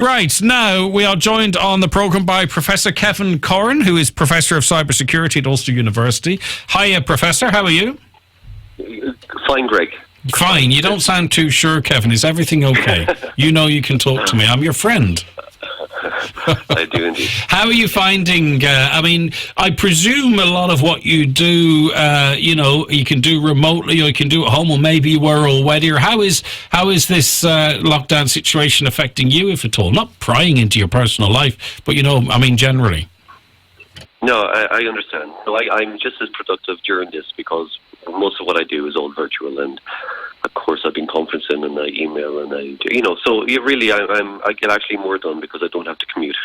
Right, now we are joined on the programme by Professor Kevin Curran, who is Professor of Cybersecurity at Ulster University. Hiya, Professor, how are you? Fine, Greg. Fine, you don't sound too sure, Kevin. Is everything okay? You know you can talk to me. I'm your friend. I do indeed. How are you finding, I presume a lot of what you do, you can do remotely or you can do at home, or maybe you were already, or how is this lockdown situation affecting you, if at all? Not prying into your personal life, but, generally. No, I understand. So I'm just as productive during this because most of what I do is all virtual, and of course I've been conferencing and I email and I get actually more done because I don't have to commute.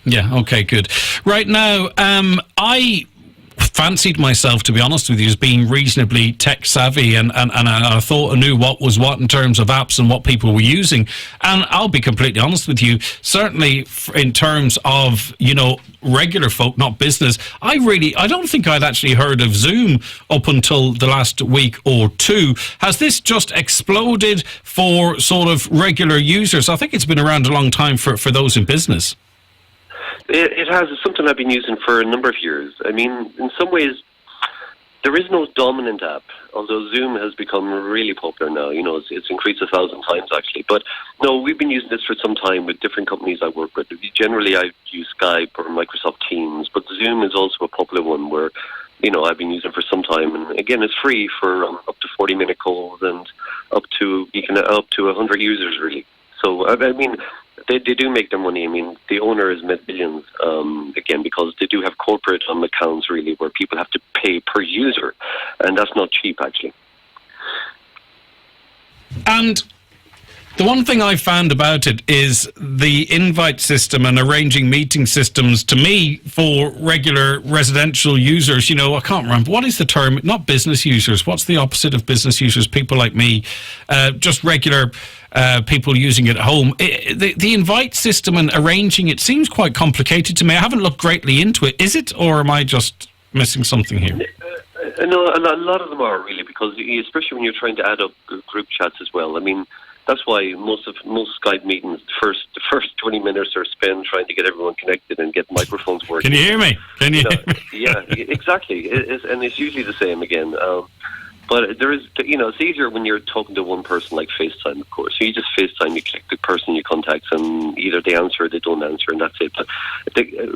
Yeah, okay, good. Right now, I fancied myself, to be honest with you, as being reasonably tech savvy, and I thought I knew what was what in terms of apps and what people were using. And I'll be completely honest with you, certainly in terms of, regular folk, not business, I don't think I'd actually heard of Zoom up until the last week or two. Has this just exploded for sort of regular users? I think it's been around a long time for those in business. It has. It's something I've been using for a number of years. I mean, in some ways, there is no dominant app, although Zoom has become really popular now. It's increased 1,000 times, actually. But, no, we've been using this for some time with different companies I work with. Generally, I use Skype or Microsoft Teams, but Zoom is also a popular one where, I've been using for some time. And, again, it's free for up to 40-minute calls and up to 100 users, really. So, I mean, they do make their money. I mean, the owner has made billions, again, because they do have corporate accounts, really, where people have to pay per user, and that's not cheap, actually. And the one thing I found about it is the invite system and arranging meeting systems, to me, for regular residential users, I can't remember. What is the term? Not business users. What's the opposite of business users? People like me, just regular people using it at home. The invite system and arranging it seems quite complicated to me. I haven't looked greatly into it. Is it, or am I just missing something here? No, a lot of them are, really, because especially when you're trying to add up group chats as well. I mean, that's why most Skype meetings, the first 20 minutes are spent trying to get everyone connected and get microphones working. Can you hear me? Yeah, exactly. And it's usually the same again. But there is, it's easier when you're talking to one person, like FaceTime, of course. So you just FaceTime, you click the person you contact, and either they answer or they don't answer, and that's it.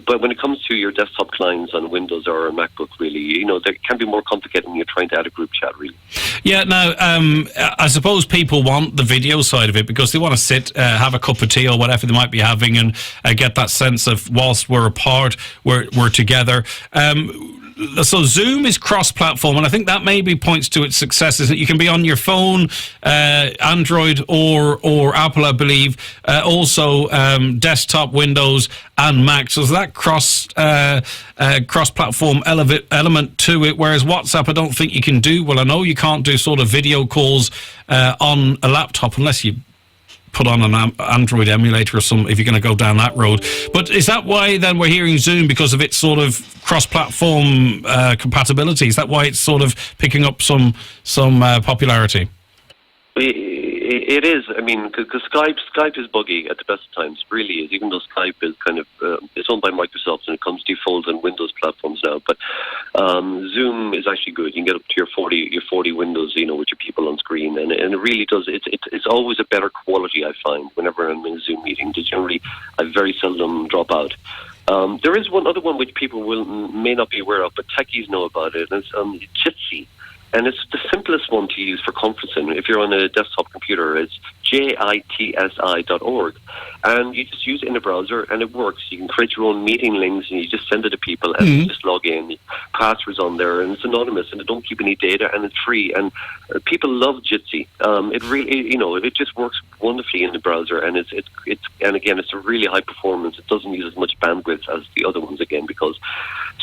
But when it comes to your desktop clients on Windows or a MacBook, really, they can be more complicated when you're trying to add a group chat, really. Yeah, now, I suppose people want the video side of it because they want to sit, have a cup of tea or whatever they might be having, and get that sense of, whilst we're apart, we're together. So Zoom is cross-platform, and I think that maybe points to its success, is that you can be on your phone, Android or Apple, I believe, also desktop, Windows and Mac. So that cross-platform element to it, whereas WhatsApp I don't think you can do. Well, I know you can't do sort of video calls on a laptop unless you put on an Android emulator or something, if you're going to go down that road. But is that why then we're hearing Zoom, because of its sort of cross-platform compatibility? Is that why it's sort of picking up some popularity? It is. I mean, because Skype is buggy at the best of times. It really is. Even though Skype is kind of it's owned by Microsoft and it comes default on Windows platforms now. But Zoom is actually good. You can get up to your 40 windows, with your people on screen, and it really does. It's always a better quality, I find, whenever I'm in a Zoom meeting. I very seldom drop out. There is one other one which people may not be aware of, but techies know about it. And it's Jitsi. And it's the simplest one to use for conferencing. If you're on a desktop computer, it's jitsi.org. And you just use it in a browser, and it works. You can create your own meeting links, and you just send it to people, and you just log in. Passwords on there, and it's anonymous, and they don't keep any data, and it's free. And people love Jitsi. It really, it just works wonderfully in the browser, and it's a really high performance. It doesn't use as much bandwidth as the other ones, again, because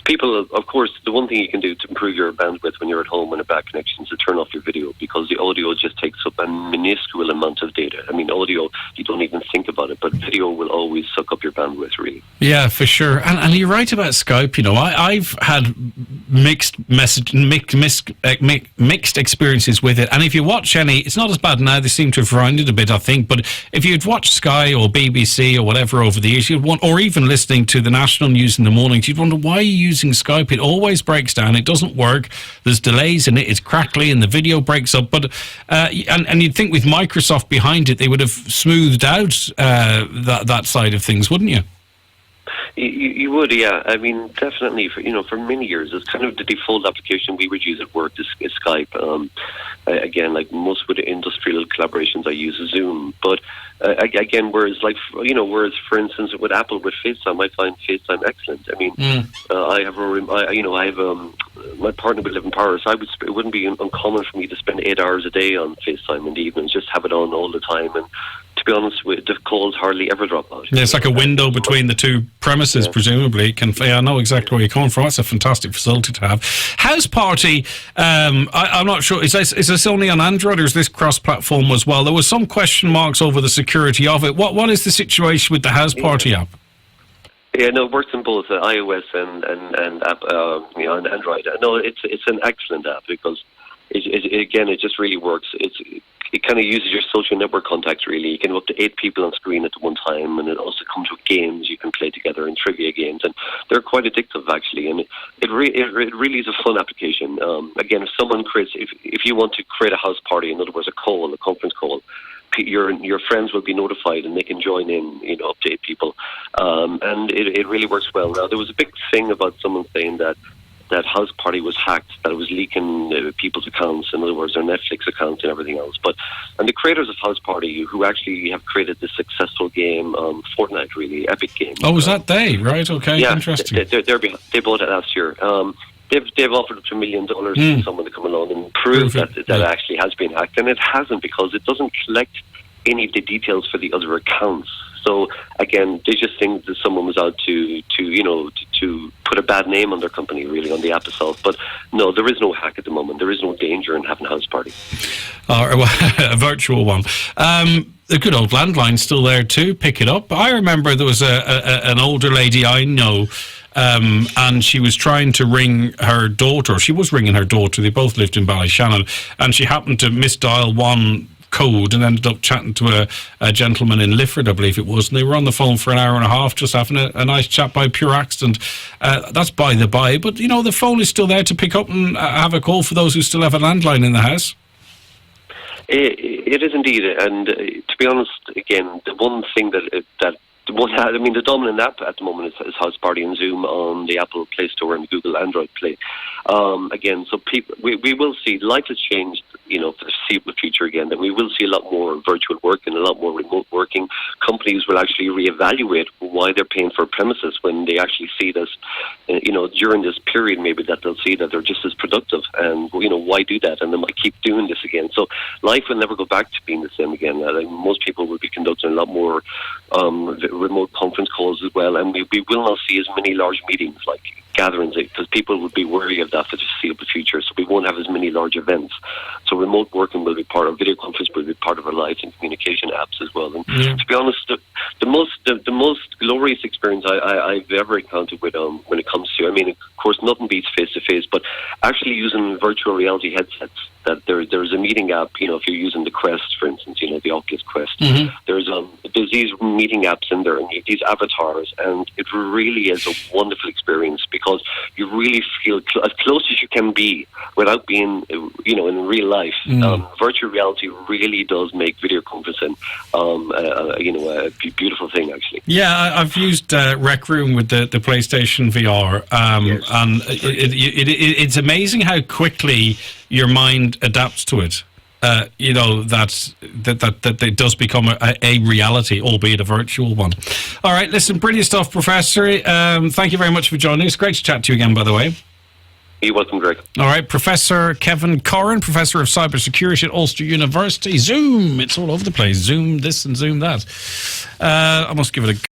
people, of course, the one thing you can do to improve your bandwidth when you're at home on a bad connection is to turn off your video, because the audio just takes up a minuscule amount of data. I mean, audio, you don't even think about it, but video will always suck up your bandwidth, really. Yeah, for sure. And you're right about Skype. I've had mixed experiences with it. And if you watch any, it's not as bad now. They seem to have rounded a bit, I think. But if you'd watched Sky or BBC or whatever over the years, or even listening to the national news in the mornings, you'd wonder, why are you using Skype? It always breaks down. It doesn't work. There's delays in it. It's crackly and the video breaks up. But and you'd think with Microsoft behind it, they would have smoothed out that side of things, wouldn't you? You would, yeah. I mean, definitely. For many years, it's kind of the default application we would use at work is Skype. Again, like most with industrial collaborations, I use Zoom. But again, whereas for instance with Apple with FaceTime, I find FaceTime excellent. I mean, I have my partner would live in Paris. It wouldn't be uncommon for me to spend 8 hours a day on FaceTime in the evenings, just have it on all the time. And to be honest, the calls hardly ever drop out. Yeah, it's like a window between the two premises, presumably. I know exactly where you're coming from. It's a fantastic facility to have. House Party, I'm not sure, is this only on Android or is this cross-platform as well? There was some question marks over the security of it. What is the situation with the House Party app? Yeah, no, it works in both iOS and app, and Android. No, it's an excellent app because it just really works. It kind of uses your social network contacts, really. You can have up to 8 people on screen at one time, and it also comes with games you can play together and trivia games, and they're quite addictive, actually, and it really is a fun application. Again, if someone if you want to create a house party, in other words, a conference call, your friends will be notified and they can join in, up to 8 people, and it really works well. Now, there was a big thing about someone saying that House Party was hacked, that it was leaking people's accounts, in other words, their Netflix accounts and everything else. And the creators of House Party, who actually have created this successful game, Fortnite, really, epic game. Oh, was that they? Right, okay, yeah, interesting. They bought it last year. They've offered up to $1 million for someone to come along and prove that it actually has been hacked, and it hasn't, because it doesn't collect any of the details for the other accounts. So again, they just think that someone was out to put a bad name on their company, really, on the app itself. But no, there is no hack at the moment. There is no danger in having a house party. A virtual one. The good old landline's still there too. Pick it up. I remember there was an older lady I know, and she was trying to ring her daughter. She was ringing her daughter. They both lived in Ballyshannon, and she happened to misdial one code and ended up chatting to a gentleman in Lifford, I believe it was, and they were on the phone for an hour and a half just having a nice chat by pure accident. That's by the by, but the phone is still there to pick up and have a call for those who still have a landline in the house. It is indeed, and to be honest, again, the one thing the dominant app at the moment is House Party and Zoom on the Apple Play Store and Google Android Play. Again, so we will see, life has changed, for the foreseeable future again, that we will see a lot more virtual work and a lot more remote working. Companies will actually reevaluate why they're paying for premises when they actually see this, during this period, maybe that they'll see that they're just as productive, and, why do that? And they might keep doing this again. So life will never go back to being the same again. Most people will be conducting a lot more remote conference calls as well, and we will not see as many large meetings like gatherings, because people would be wary of that for the foreseeable future. So we won't have as many large events. So remote working will be part of video conference, will be part of our lives, and communication apps as well. And to be honest, the most glorious experience I've ever encountered with when it comes to, of course, nothing beats face to face, but actually using virtual reality headsets. That there's a meeting app, if you're using the Quest, for instance, the Oculus Quest, there's these meeting apps in there, and these avatars, and it really is a wonderful experience because you really feel as close as you can be without being, in real life. Virtual reality really does make video conferencing, a beautiful thing, actually. Yeah, I've used Rec Room with the PlayStation VR, yes. And it's amazing how quickly your mind adapts to it. That it does become a reality, albeit a virtual one. All right, listen, brilliant stuff, Professor. Thank you very much for joining us. Great to chat to you again, by the way. You're welcome, Greg. All right, Professor Kevin Curran, Professor of Cybersecurity at Ulster University. Zoom, it's all over the place. Zoom this and Zoom that. I must give it a